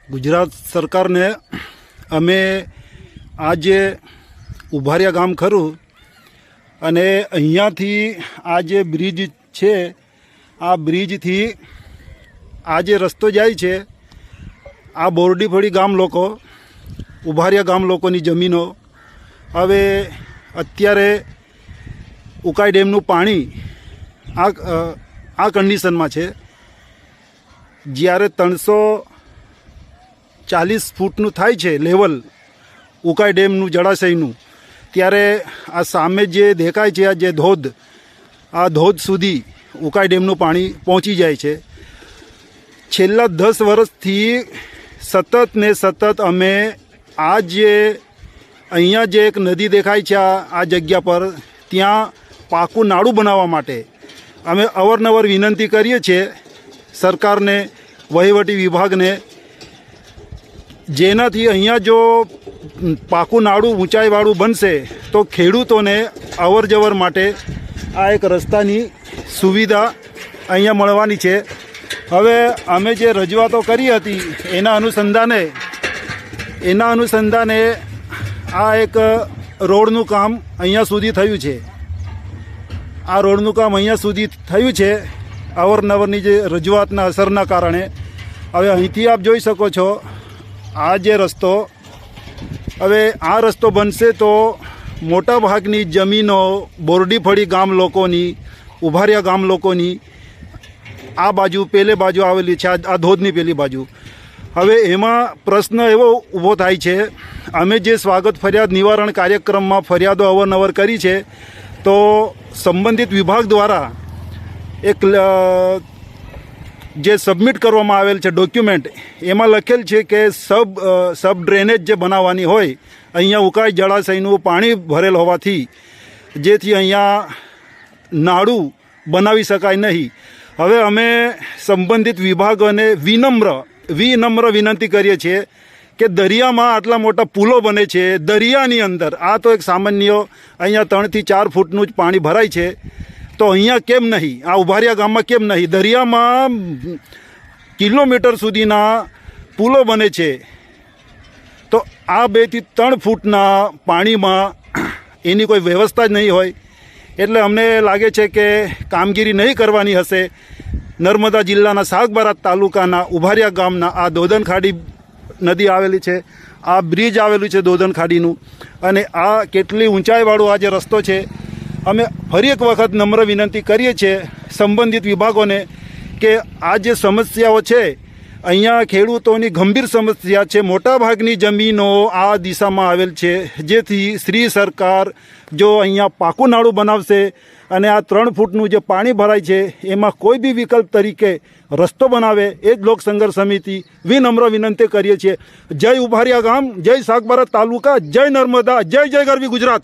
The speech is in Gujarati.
ગુજરાત સરકારને અમે આજે ઉભારિયા ગામ ખરું અને અહીંયાથી આ જે બ્રિજ છે આ બ્રિજથી આ જે રસ્તો જાય છે આ બોરડીફળી ગામ લોકો ઉભારિયા ગામ લોકોની જમીનો હવે અત્યારે ઉકાઈ ડેમનું પાણી આ કન્ડિશનમાં છે જ્યારે 340 ફૂટનું થાય છે લેવલ ઉકાઈ ડેમનું જળાશયનું ત્યારે આ સામે જે દેખાય છે આ જે ધોધ આ ધોધ સુધી ઉકાઈ ડેમનું પાણી પહોંચી જાય છે। છેલ્લા 10 વર્ષથી સતત ને સતત અમે આ જે અહીંયા જે એક નદી દેખાય છે આ જગ્યા પર ત્યાં પાકું નાળું બનાવવા માટે અમે અવારનવાર વિનંતી કરીએ છીએ સરકારને, વહીવટી વિભાગને, જેનાથી અહીંયા જો પાકું નાળું ઊંચાઈવાળું બનશે તો ખેડૂતોને અવર જવર માટે આ એક રસ્તાની સુવિધા અહીંયા મળવાની છે। હવે અમે જે રજૂઆતો કરી હતી એના અનુસંધાને આ એક રોડનું કામ અહીંયા સુધી થયું છે। આ રોડનું કામ અહીંયા સુધી થયું છે અવારનવારની જે રજૂઆતના અસરના કારણે। હવે અહીંથી આપ જોઈ શકો છો આ જે રસ્તો, હવે આ રસ્તો બનશે તો મોટાભાગની જમીનો બોરડીફળી ગામ લોકોની, ઉભારિયા ગામ લોકોની આ બાજુ પેલે બાજુ આવેલી છે, આ ધોધની પેલી બાજુ। હવે એમાં પ્રશ્ન એવો ઊભો થાય છે, અમે જે સ્વાગત ફરિયાદ નિવારણ કાર્યક્રમમાં ફરિયાદો અવારનવાર કરી છે તો સંબંધિત વિભાગ દ્વારા એક જે સબમિટ કરવામાં આવેલ છે ડોક્યુમેન્ટ એમાં લખેલ છે કે સબ ડ્રેનેજ જે બનાવવાની હોય અહીંયા ઉકાઈ જળાશયનું પાણી ભરેલ હોવાથી જેથી અહીંયા નાળું બનાવી શકાય નહીં। હવે અમે સંબંધિત વિભાગોને વિનમ્ર વિનંતી કરીએ છીએ કે દરિયામાં આટલા મોટા પુલો બને છે દરિયાની અંદર, આ તો એક સામાન્ય અહીંયા 3 થી 4 ફૂટનું જ પાણી ભરાય છે તો અહીંયા કેમ નહીં, આ ઉભારિયા ગામમાં કેમ નહીં? દરિયામાં કિલોમીટર સુધીના પુલો બને છે તો આ 2 થી 3 ફૂટના પાણીમાં એની કોઈ વ્યવસ્થા જ નહીં હોય એટલે અમને લાગે છે કે કામગીરી નહીં કરવાની હશે। નર્મદા જિલ્લાના સાગબારા તાલુકાના ઉભારિયા ગામના આ દોદન ખાડી નદી આવેલી છે, આ બ્રિજ આવેલું છે દોદન ખાડીનું અને આ કેટલી ઊંચાઈવાળો આ જે રસ્તો છે। અમે ફરી એક વખત નમ્ર વિનંતી કરીએ છીએ સંબંધિત વિભાગોને કે આ જે સમસ્યાઓ છે અહીંયા ખેડૂતોની ગંભીર સમસ્યા છે, મોટાભાગની જમીનો આ દિશામાં આવેલ છે જેથી શ્રી સરકાર જો અહીંયા પાકું નાળું બનાવશે અને આ 3 ફૂટનું જે પાણી ભરાય છે એમાં કોઈ બી વિકલ્પ તરીકે રસ્તો બનાવે એ જ લોકસંઘર્ષ સમિતિ વિનમ્ર વિનંતી કરીએ છીએ। જય ઉભારિયા ગામ, જય સાગબારા તાલુકા, જય નર્મદા, જય જય ગરવી ગુજરાત।